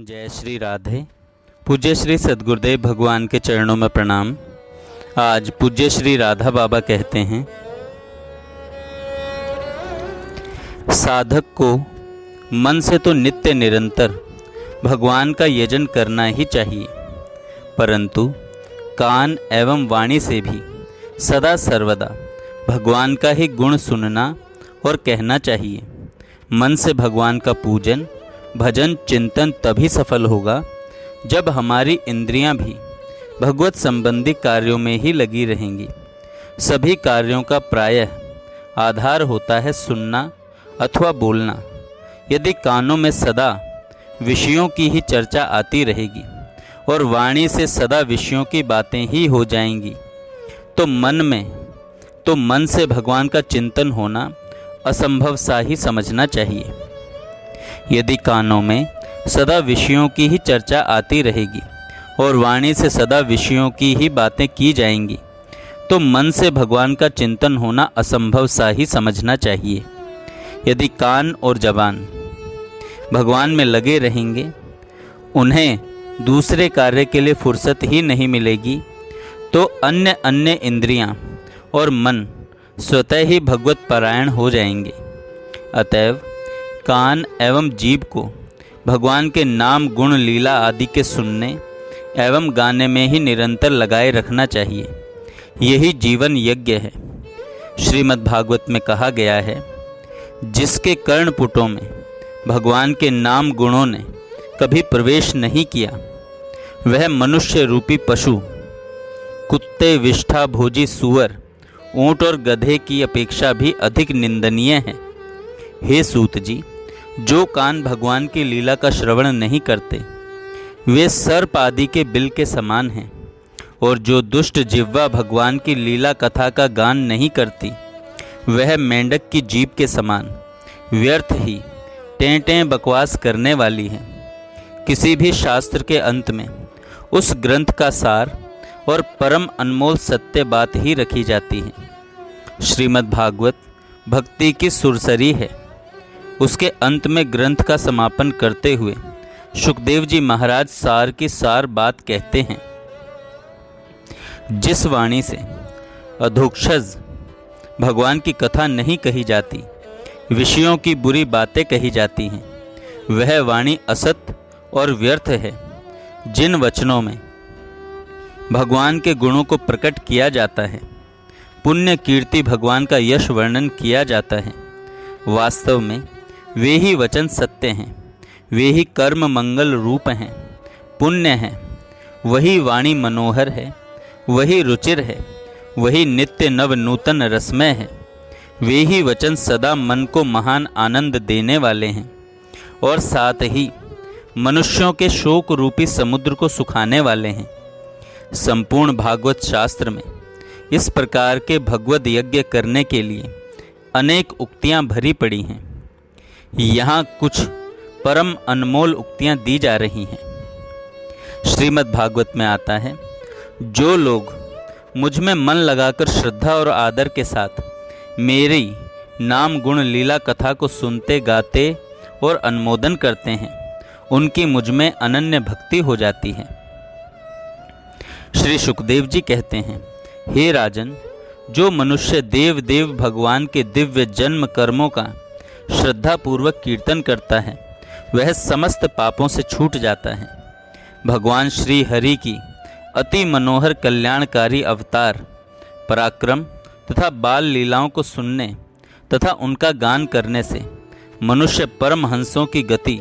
जय श्री राधे। पूज्य श्री सद्गुरुदेव भगवान के चरणों में प्रणाम। आज पूज्य श्री राधा बाबा कहते हैं, साधक को मन से तो नित्य निरंतर भगवान का यजन करना ही चाहिए, परंतु कान एवं वाणी से भी सदा सर्वदा भगवान का ही गुण सुनना और कहना चाहिए। मन से भगवान का पूजन भजन चिंतन तभी सफल होगा जब हमारी इंद्रियां भी भगवत संबंधी कार्यों में ही लगी रहेंगी। सभी कार्यों का प्रायः आधार होता है सुनना अथवा बोलना। यदि कानों में सदा विषयों की ही चर्चा आती रहेगी और वाणी से सदा विषयों की बातें ही हो जाएंगी, तो मन से भगवान का चिंतन होना असंभव सा ही समझना चाहिए। यदि कानों में सदा विषयों की ही चर्चा आती रहेगी और वाणी से सदा विषयों की ही बातें की जाएंगी, तो मन से भगवान का चिंतन होना असंभव सा ही समझना चाहिए। यदि कान और जबान भगवान में लगे रहेंगे, उन्हें दूसरे कार्य के लिए फुर्सत ही नहीं मिलेगी, तो अन्य इंद्रियां और मन स्वतः ही भगवत परायण हो जाएंगे। अतएव कान एवं जीभ को भगवान के नाम गुण लीला आदि के सुनने एवं गाने में ही निरंतर लगाए रखना चाहिए। यही जीवन यज्ञ है। श्रीमद् भागवत में कहा गया है, जिसके कर्णपुटों में भगवान के नाम गुणों ने कभी प्रवेश नहीं किया, वह मनुष्य रूपी पशु, कुत्ते विष्ठा भोजी सूअर, ऊंट और गधे की अपेक्षा भी अधिक निंदनीय है। हे सूत जी, जो कान भगवान की लीला का श्रवण नहीं करते, वे सर्प आदि के बिल के समान हैं, और जो दुष्ट जिह्वा भगवान की लीला कथा का गान नहीं करती, वह मेंढक की जीभ के समान व्यर्थ ही टें बकवास करने वाली है। किसी भी शास्त्र के अंत में उस ग्रंथ का सार और परम अनमोल सत्य बात ही रखी जाती है। श्रीमद् भागवत भक्ति की सुरसरी है। उसके अंत में ग्रंथ का समापन करते हुए सुखदेव जी महाराज सार की सार बात कहते हैं, जिस वाणी से अधोक्षज भगवान की कथा नहीं कही जाती, विषयों की बुरी बातें कही जाती हैं, वह वाणी असत और व्यर्थ है। जिन वचनों में भगवान के गुणों को प्रकट किया जाता है, पुण्य कीर्ति भगवान का यश वर्णन किया जाता है, वास्तव में वे ही वचन सत्य हैं, वे ही कर्म मंगल रूप हैं, पुण्य हैं। वही वाणी मनोहर है, वही रुचिर है, वही नित्य नव नूतन रसमय है। वे ही वचन सदा मन को महान आनंद देने वाले हैं और साथ ही मनुष्यों के शोक रूपी समुद्र को सुखाने वाले हैं। संपूर्ण भागवत शास्त्र में इस प्रकार के भगवद यज्ञ करने के लिए अनेक उक्तियां भरी पड़ी हैं। यहाँ कुछ परम अनमोल उक्तियां दी जा रही हैं। श्रीमद् भागवत में आता है, जो लोग मुझ में मन लगाकर श्रद्धा और आदर के साथ मेरी नाम गुण लीला कथा को सुनते गाते और अनुमोदन करते हैं, उनकी मुझ में अनन्य भक्ति हो जाती है। श्री सुखदेव जी कहते हैं, हे राजन, जो मनुष्य देव भगवान के दिव्य जन्म कर्मों का श्रद्धा पूर्वक कीर्तन करता है, वह समस्त पापों से छूट जाता है। भगवान श्री हरि की अति मनोहर कल्याणकारी अवतार पराक्रम तथा बाल लीलाओं को सुनने तथा उनका गान करने से मनुष्य परम हंसों की गति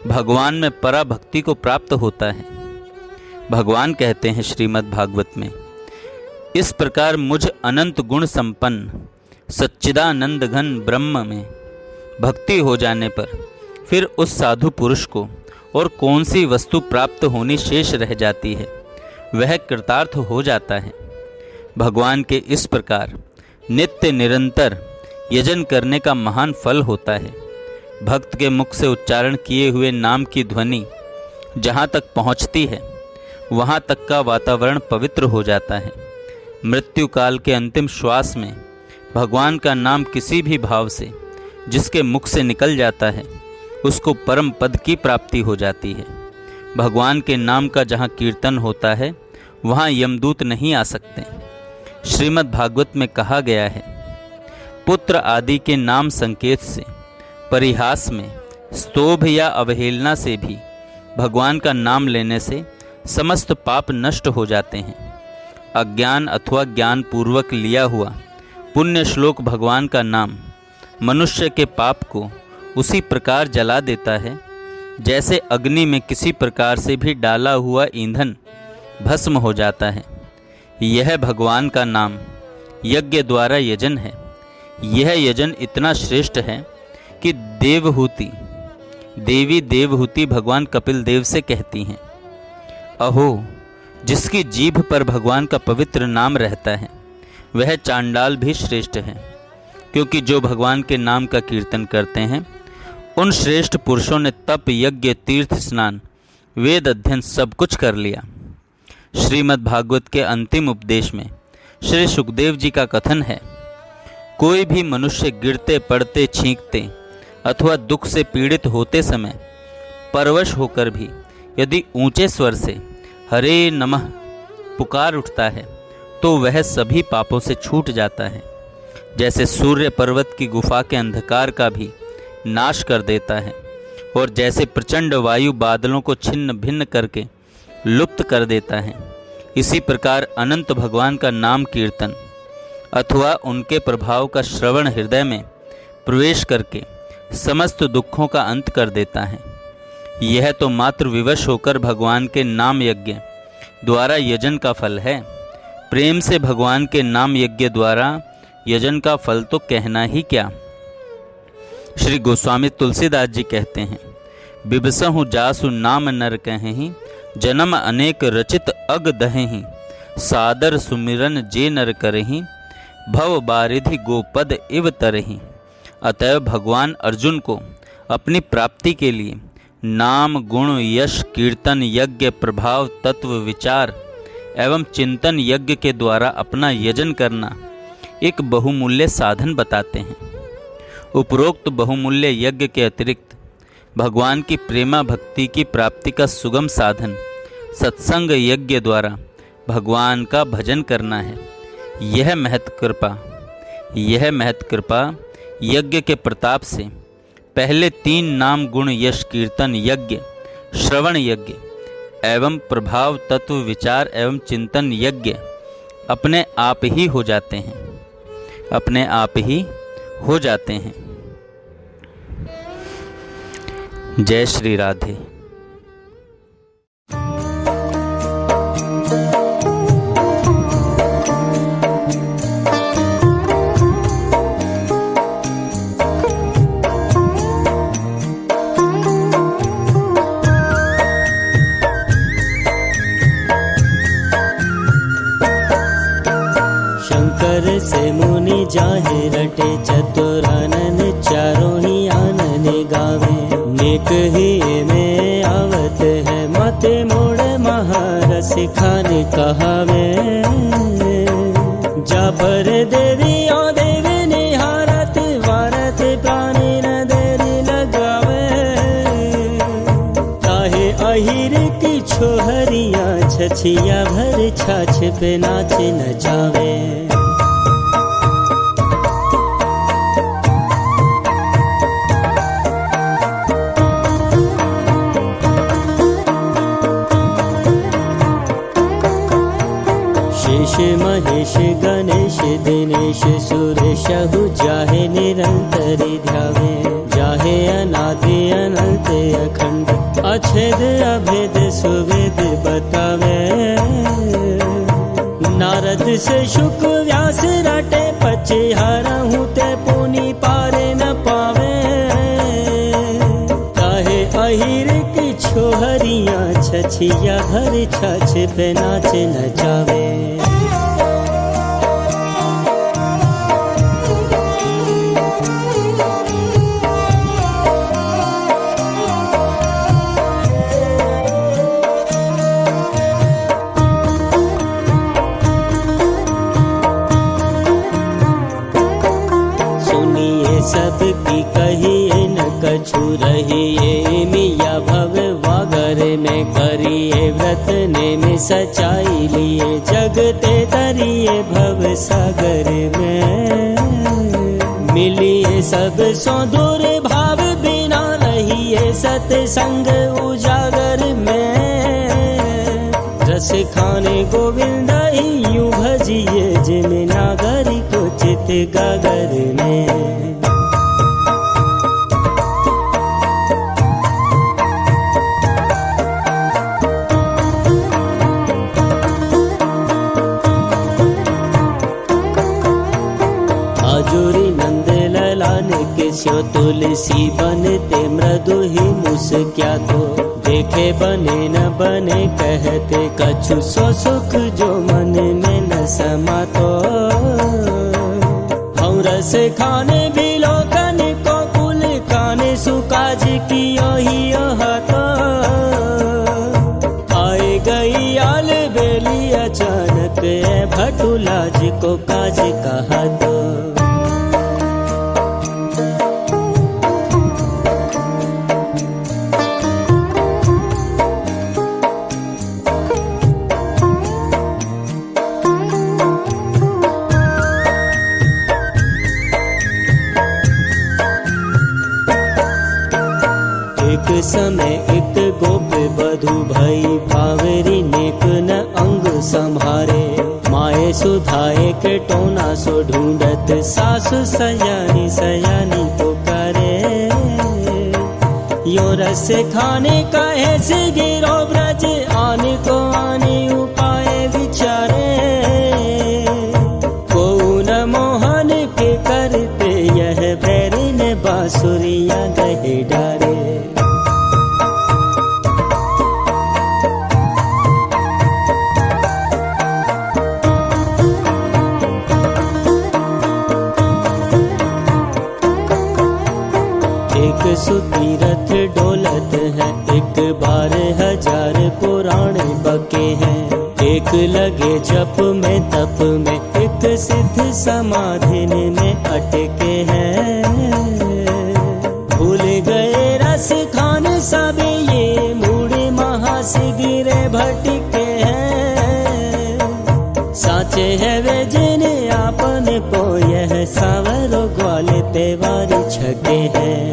भगवान में पराभक्ति को प्राप्त होता है। भगवान कहते हैं श्रीमद् भागवत में, इस प्रकार मुझ अनंत गुण संपन्न सच्चिदानंद घन ब्रह्म में भक्ति हो जाने पर फिर उस साधु पुरुष को और कौन सी वस्तु प्राप्त होनी शेष रह जाती है, वह कृतार्थ हो जाता है। भगवान के इस प्रकार नित्य निरंतर यजन करने का महान फल होता है। भक्त के मुख से उच्चारण किए हुए नाम की ध्वनि जहाँ तक पहुँचती है, वहाँ तक का वातावरण पवित्र हो जाता है। मृत्यु काल के अंतिम श्वास में भगवान का नाम किसी भी भाव से जिसके मुख से निकल जाता है, उसको परम पद की प्राप्ति हो जाती है। भगवान के नाम का जहाँ कीर्तन होता है वहाँ यमदूत नहीं आ सकते। श्रीमद् भागवत में कहा गया है, पुत्र आदि के नाम संकेत से, परिहास में, स्तोभ या अवहेलना से भी भगवान का नाम लेने से समस्त पाप नष्ट हो जाते हैं। अज्ञान अथवा ज्ञान पूर्वक लिया हुआ पुण्य श्लोक भगवान का नाम मनुष्य के पाप को उसी प्रकार जला देता है जैसे अग्नि में किसी प्रकार से भी डाला हुआ ईंधन भस्म हो जाता है। यह भगवान का नाम यज्ञ द्वारा यजन है। यह यजन इतना श्रेष्ठ है कि देवी देवहूति भगवान कपिल देव से कहती हैं, अहो, जिसकी जीभ पर भगवान का पवित्र नाम रहता है वह चांडाल भी श्रेष्ठ है, क्योंकि जो भगवान के नाम का कीर्तन करते हैं उन श्रेष्ठ पुरुषों ने तप, यज्ञ, तीर्थ स्नान, वेद अध्ययन सब कुछ कर लिया। श्रीमद् भागवत के अंतिम उपदेश में श्री सुखदेव जी का कथन है, कोई भी मनुष्य गिरते पड़ते, छींकते अथवा दुख से पीड़ित होते समय परवश होकर भी यदि ऊंचे स्वर से हरे नमः पुकार उठता है तो वह सभी पापों से छूट जाता है। जैसे सूर्य पर्वत की गुफा के अंधकार का भी नाश कर देता है और जैसे प्रचंड वायु बादलों को छिन्न भिन्न करके लुप्त कर देता है, इसी प्रकार अनंत भगवान का नाम कीर्तन अथवा उनके प्रभाव का श्रवण हृदय में प्रवेश करके समस्त दुखों का अंत कर देता है। यह तो मात्र विवश होकर भगवान के नाम यज्ञ द्वारा यजन का फल है। प्रेम से भगवान के नाम यज्ञ द्वारा यजन का फल तो कहना ही क्या। श्री गोस्वामी तुलसीदास जी कहते हैं, बिबसहु जासु नाम नर कहें, जन्म अनेक रचित अग दहें, सादर सुमिरन जे नर करहीं, भव बारिधि गोपद इव तरहीं। अतएव भगवान अर्जुन को अपनी प्राप्ति के लिए नाम, गुण, यश, कीर्तन, यज्ञ, प्रभाव, तत्व, विचार एवं चिंतन यज्ञ के द्वारा अपना यजन करना एक बहुमूल्य साधन बताते हैं। उपरोक्त बहुमूल्य यज्ञ के अतिरिक्त भगवान की प्रेमा भक्ति की प्राप्ति का सुगम साधन सत्संग यज्ञ द्वारा भगवान का भजन करना है। यह महत कृपा यज्ञ के प्रताप से पहले 3 नाम, गुण, यश, कीर्तन यज्ञ, श्रवण यज्ञ एवं प्रभाव, तत्व, विचार एवं चिंतन यज्ञ अपने आप ही हो जाते हैं। जय श्री राधे। से मुनि जाहे रटे चतुरानन, चारों ही आनन गावे। नेक ही में आवत है मते मोड़ महारस खान कहावे। जा पर देवी और देवी निहारत, वारत प्राणी न देरी लगावे। काहे अहिर की छोहरिया छछिया भर छाछ पे नाच नचावे। महेश गणेश दिनेश सुरेश जाहे निरंतर ध्यावे। जाहे अनादि अनंत अखंड, अछेद अभेद सुवेद बतावे। नारद से शुक व्यास रटे, पचिहारहूँ ते पुनि पारे न पावे। काहे अहिर की छोहरिया छछिया भर छाछ पे नाच नचावे। सबकी कहिए न कछु रहिए, मिया भव वागर में करिए व्रत नेम सच्चाई लिए, जगते तरिए भव सागर में। मिलिए सब सो दूर भाव बिना रहिए सत्संग उजागर में। रस खाने गोविंद ही यूं भजिए, जिम नागरी को चित गागर में। आजुरी नंद ललान किस्यो तुलसी बनते मृदु ही मुस्क्या तो। देखे बने न बने कहते कछु सो सुख जो मन में न समा तो। हम रस खाने बिलोकन को कुल खाने सुकाज कियो ही तो। आए गई आल बेली अचानक भटुलाज को काज कहा तो। एक समय एक गोप बधु भई भावरी नेक न अंग संभारे। माए सुधाए के टोना सो ढूंढत सासु सयानी सयानी पुकारे। यो रस खाने कहे से गिरो ब्रज आने को आने उपाय विचारे। को न मोहन के करते यह बैरी ने बांसुरिया गहे डारे। एक सुतीरथ डोलत है, एक बार 1000 पुराण बके हैं। एक लगे जप में तप में, एक सिद्ध समाधि में अटके हैं। भूल गए रस खान सब ये मूढ़ महासिगिरे भटके हैं। साचे है वे जिन्हें आपन को यह सावरो ग्वाल पे वारी छके हैं।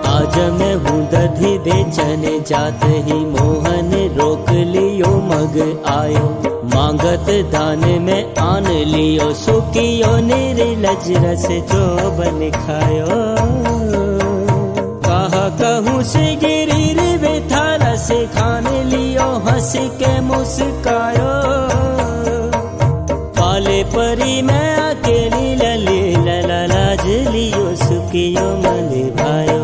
आज मैं हूँ दधी बेचने जात ही मोहन रोक लियो मग आयो। मांगत दान में आन लियो, सुकियो निर्लज रस जो बन खायो। कहा कहूँ से गिरी रे था रस खान लियो, हंस के मुस्कायो। पाले परी मैं अकेली लली लला लाज लियो, सुकियो मन भायो।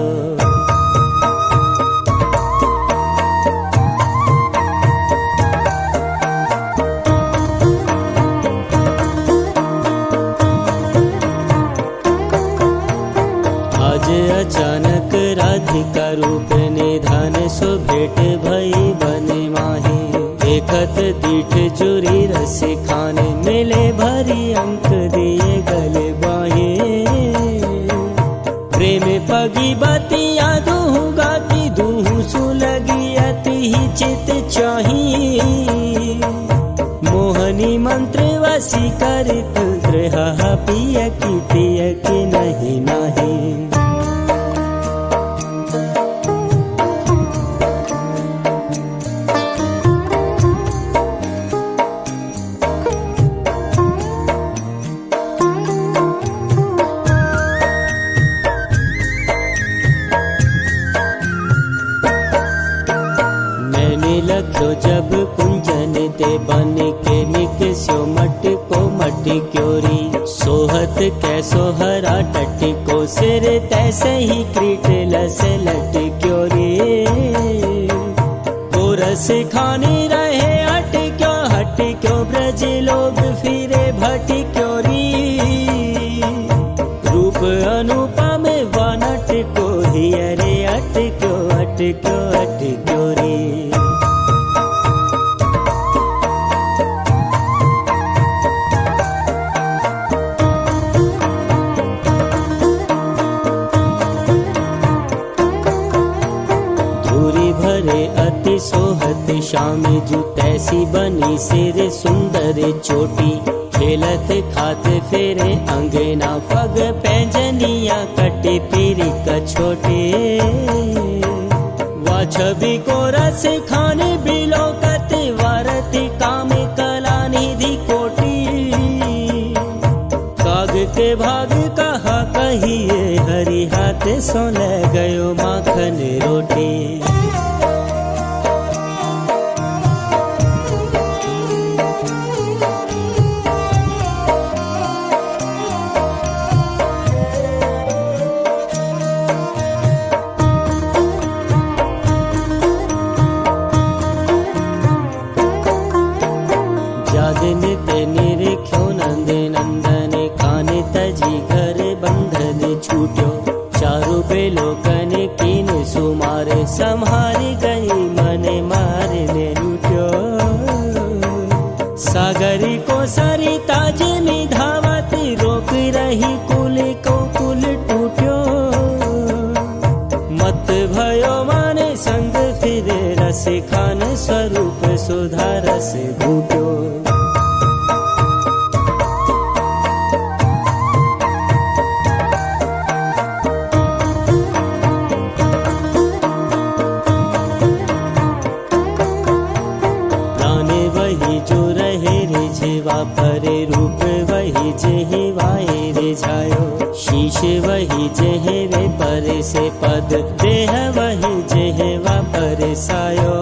आज अचानक राधिका रूप निधान सो भेंट भई बने माही। देखत दीठ चुरी रस खाने, मिले भरी अंक दिए गले बाहे। प्रेम पगी बतिया दूहू गाती दूहू सुलगी अति ही चित चाही। मोहनी मंत्र वसी कर तंत्र हा पिया की नहीं नहीं। लख्यो जब कुंजन ते बन के निकस्यो मट को मटी क्योरी। सोहत कैसो हरा टटी को सिर तैसे ही क्रीट लस लट क्योरी। को रस खाने रहे हट क्यों ब्रज लोग फिरे भट क्योरी। रूप अनुपम वानट सोहत श्याम जू तैसी बनी सिर सुंदर चोटी खेलत खात फेरे अंगना पग पैंजनिया कटे पीरी कछोटे वा छवि को रस खाने बिलोकत वारत काम कला निधि कोटी काग के भाग कहा कहिए हरि हाथ सो ले गयो माखन रोटी दिन ते निरख्यो नंद नंदन कान तजी घर बंधन छूट्यो चारु बेलोकन कीन सुमार संहार गई मन मारने लूट्यो सागरी को सरिता में धावत रोक रही कुल को कुल टूट्यो मत भयो माने संग फिरे रस खान स्वरूप सुधा रस घूट्यो परे रूप वही जेहे वाए रे जायो शीश वही जेहे वे पर से पद देह वही जेहे वा पर सायो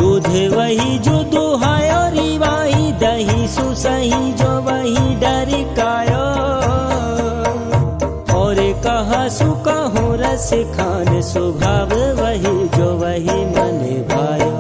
दूध वही जो दुहायो रिवाही दही सुसही जो वही डरिकायो और कहा सुका हो रस खान स्वभाव वही जो वही मन भायो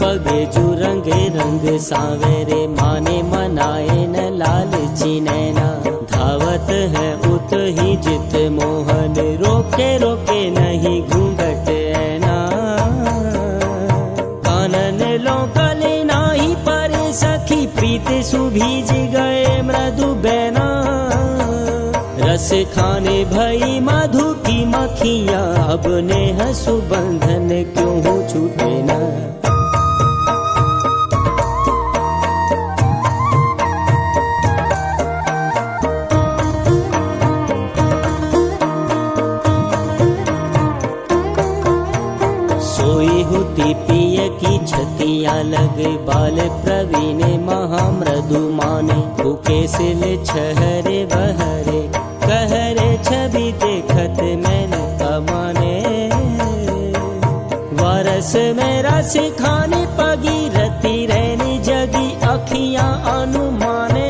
पगे जू रंगे रंग सावेरे माने मनाए न लालची नैना धावत है उत ही जित मोहन रोके रोके नहीं घूंघट ऐना कानन लोकले नाही पर सखी प्रीत सुभीज गए मृदु बैना रस खाने भई मधु की मखियां अब नेह सुबंधन क्यों हो छूटे ना पिय की छतिया लग बाल प्रवीण महामृदु माने भूखे सिल छहरे बहरे कहरे छवि देखत मैंने कमाने वारस मेरा सिखाने पगी रती रहने जगी अखियां अनुमाने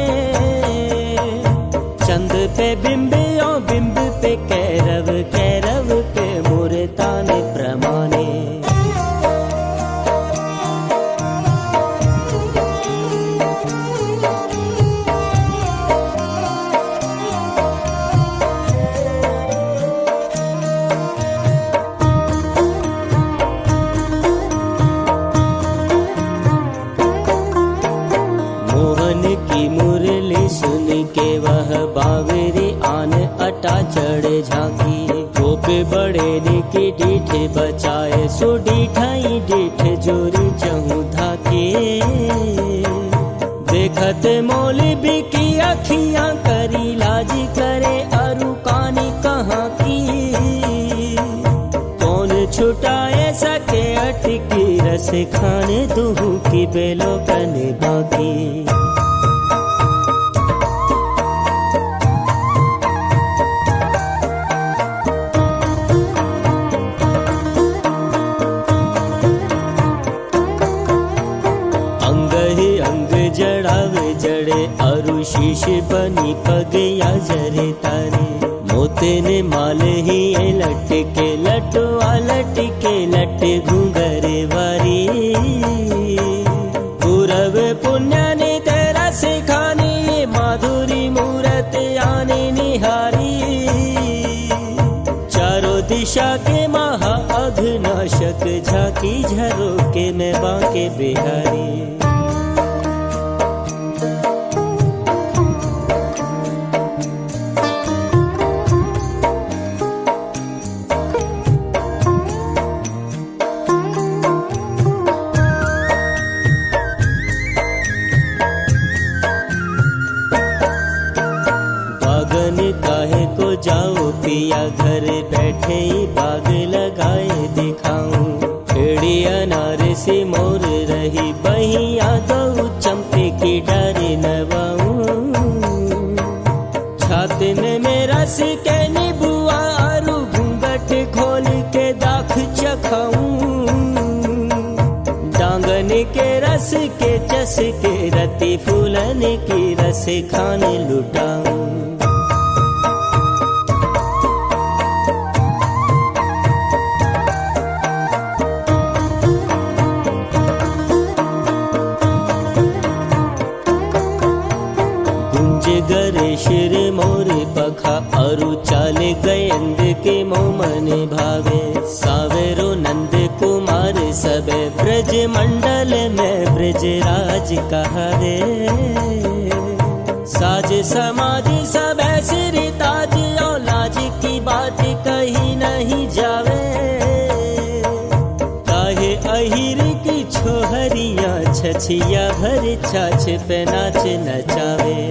चंद पे बिंब और बिंब पे कैरव कैरव पे मुरताने प्रमाणे की मुरली सुन के वह बावरी आन अटा चढ़ झांकी गोप बड़े की डीठ बचाए सो डीठाई डीठ जोरी चहु धाके देखत मौलवी की अखियां करी लाज करे अरु कानी कहाँ की कौन छुटाए सके अटकी रस खाने दुहू की बेलोकन बाकी जड़ावे जड़े अरु शीश बनी पगया जरे तारे मोते ने माल ही लटके लटवा लटके लट घूंघरे वारी पूरब पुण्य ने तेरा सिखाने माधुरी मूरत आने निहारी उषा के महा अघनाशक झांकी झरोके में बांके बिहारी। काहे को जाओ पिया घर बैठे ही बाग लगाए दिखाऊं। एड़ी अनार से मोर रही बहिया दो चंपे की डारी नवाऊं। छाते में मेरा सिके नीबुआ आरू घूंघट खोल के दाख चखाऊं। डांगन के रस के चस के रति फूलन की रस खाने लुटाऊं। गरे शिर मोर पखा अरु चाले गयंद के मोमन भावे। सावेरो नंद कुमार सबे ब्रज मंडल में ब्रज राज कहावे। साज समाज सबे सिर ताज और लाज की बात कहीं नहीं जावे। काहे अहिर की छोहरिया छछिया भर छाछ पे नाच नचावे।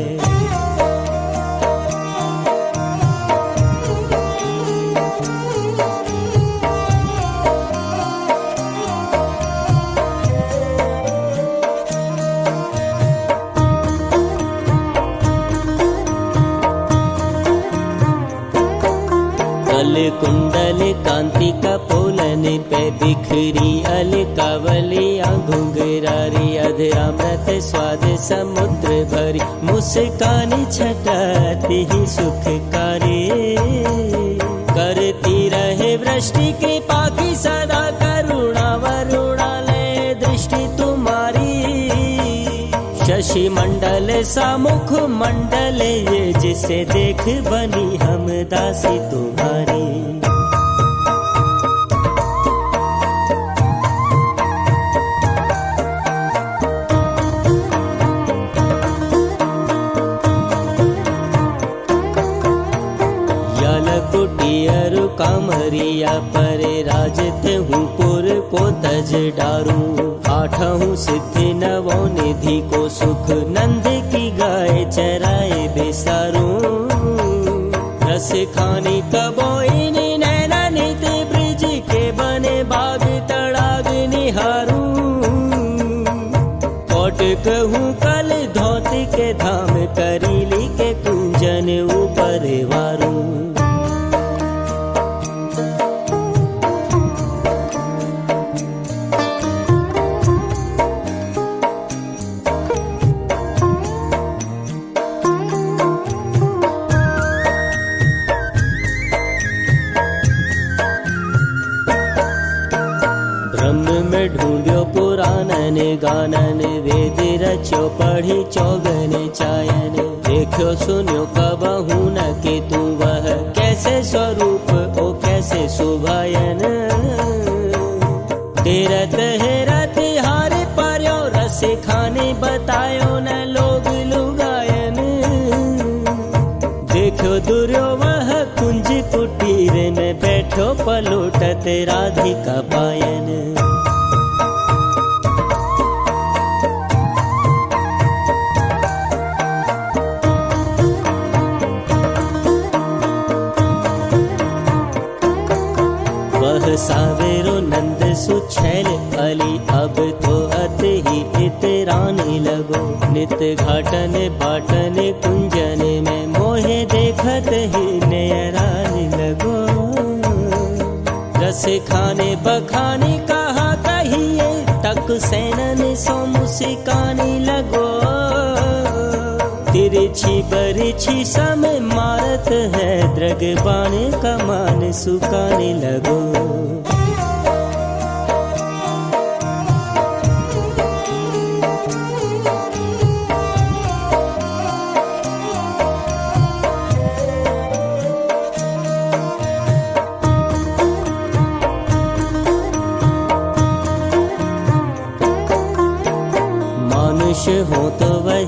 कुंडल कांति का पोलन पे बिखरी अलकावलिया घुंघरारी। अधरामृत स्वाद समुद्र भरी मुस्कान छटाती ही सुखकारी। करती रहे वृष्टि कृपा की सदा करुणा वरुणालय दृष्टि तुम्हारी। शशि मंडल सा मुख मंडल ये जिसे देख बनी हम दासी तुम्हारी। कुटियर कामरिया पर राजत हूँ पुर को तज डारूं। आठहूँ सिद्धि नवो निधि को सुख नंद की गाय चराए बिसारूं। रस खानी कबोइन नैना नित ब्रिज के बने बाग तड़ाग निहारूं। कोट कहूँ कल धोत के धाम करीली के कुंजन ऊपर वारूं। ढूंढ्यो पुराणन गानन वेद रचो पढ़ी चौगन चायन। देखो सुन्यो कबहू न के तू वह कैसे स्वरूप ओ कैसे सुभायन। तेरत हेरत हार पर्यो रस खाने बतायो न लोग लुगायन। देखो दुर्यो वह कुंज कुटीर में बैठो पलोटत राधिका पायन। सावेरो नंद सुछैल अली अब तो अत ही इतराने लगो। नित घाटन बाटन कुंजन में मोहे देखत ही नयराने लगो। रस खाने बखाने कहा कहिए तक सैनन सो मुस्काने लगो। तिरछी बरछी सम मारत है द्रगबाण कमान सुकाने लगो।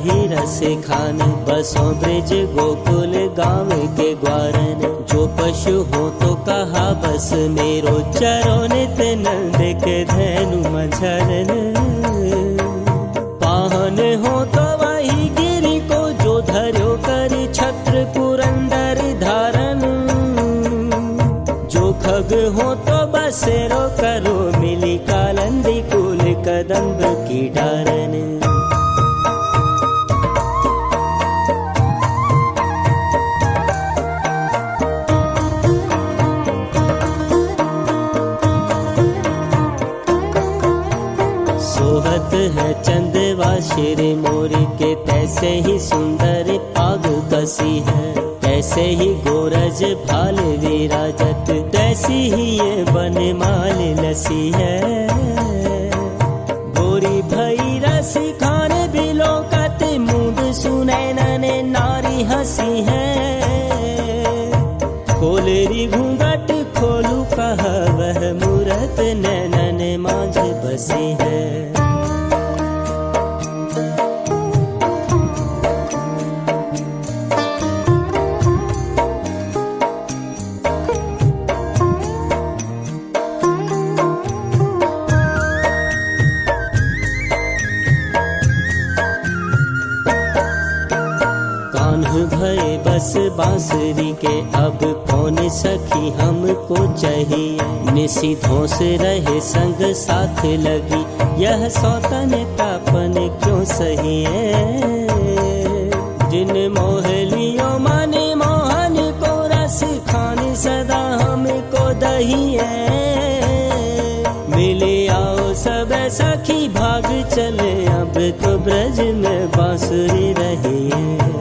वही रस खान, बसों ब्रिज गोकुल गाँव के ग्वारन। जो पशु हो तो कहा बस मेरो, चरो नित नंद के धैनु मझरन। पाहन हो तो वही गिरि को, जो धर्यो कर छत्र पुरंदर धारन। जो खग हो तो बसेरो करो, मिली कालंदी कुल कदम्ब की डारन। सोहत है चंदवा शिर मोरी के, तैसे ही सुंदर पाग कसी है। तैसे ही गोरज भाल विराजत, तैसी ही ये बनमाल लसी है। गोरी भई रसी खान बिलोकत, मूंद सुनैनन नारी हसी है। खोलेरी घूंघट खोलू कहा, वह मूरत नैनन मांझ बसी है। भय बस बांसुरी के, अब कौन सखी हमको चाहिए। निसी धोस रहे संग साथ लगी, यह सौतन तापन क्यों सही है। जिन मोहलियों माने मोहन को, रस खान सदा हमको दही है। मिले आओ सब सखी भाग चले, अब तो ब्रज में बांसुरी रही है।